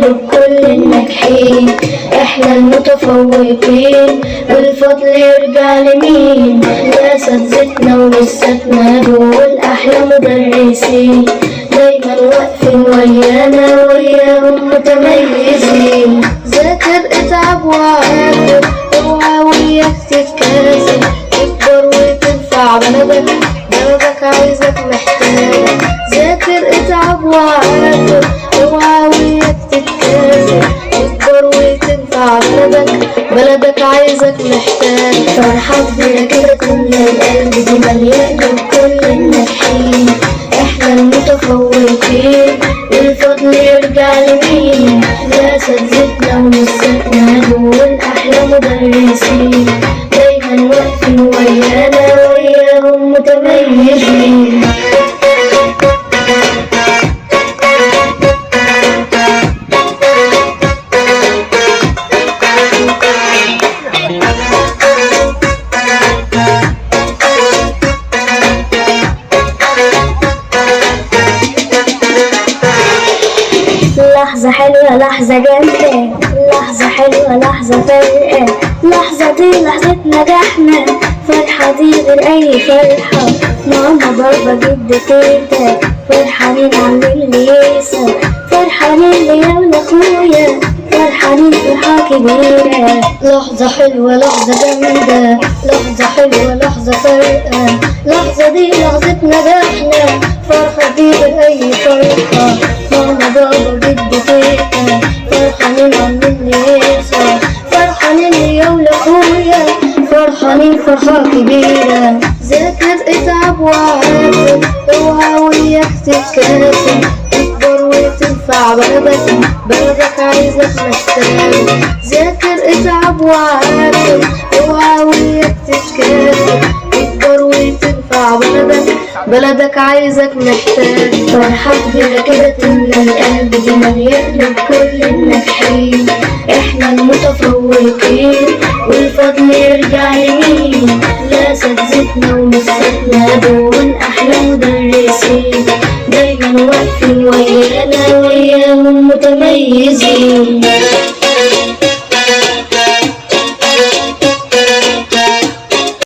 يقلب كل الناجحين. احنا المتفوقين والفضل يرجع لمين؟ لأساتذتنا ولساتنا دول أحلى مدرسين، دايما واقفين ويانا وياهم متميزين. ذاكر اتعب وعافر اوعى وياك تتكاسل، تكبر وتنفع بلدك، بلدك عايزك محتاج. ذاكر اتعب وعافر اوعى وياك تتكاسل، تكبر وتنفع بلدك، بلدك عايزك محتاج. فرحة كبيرة كده تملى القلب دي مليانة بكل الناجحين. احنا المتفوقين والفضل يرجع لمين؟ لأساتذتنا ولساتنا دول أحلى مدرسين، دايما واقفين ويانا وياهم متميزين. لحظة حلوة لحظة جامدة، لحظة حلوة لحظة فارقة، لحظة دي لحظة نجاحنا، فرحة دي غير أي فرحة. ماما بابا جد تيتا فرحانين عاملين لي ياسا، فرحانين ليا ولأخويا، فرحانين فرحة كبيرة. لحظة حلوة لحظة جامدة، لحظة حلوة لحظة فارقة، لحظة دي لحظة نجاحنا، فرحة دي غير أي فرحة. ماما بابا جد تيتا فرحانين عاملين لي ياسا، فرحانين ليا ولأخويا، فرحانين فرحة كبيرة. ذاكر اتعب وعافر اوعى وياك تتكاسل، تكبر وتنفع بلدك، بلدك عايزك محتاج. ذاكر اتعب وعافر اوعى وياك تتكاسل، تكبر وتنفع بلدك، بلدك عايزك محتاج. فرحة كبيرة كده تملى القلب دي مليانة بكل الناجحين. احنا المتفوقين والفضل يرجع لمين؟ لأساتذتنا ولساتنا دول أحلى مدرسين، دايما واقفين ويانا وياهم متميزين.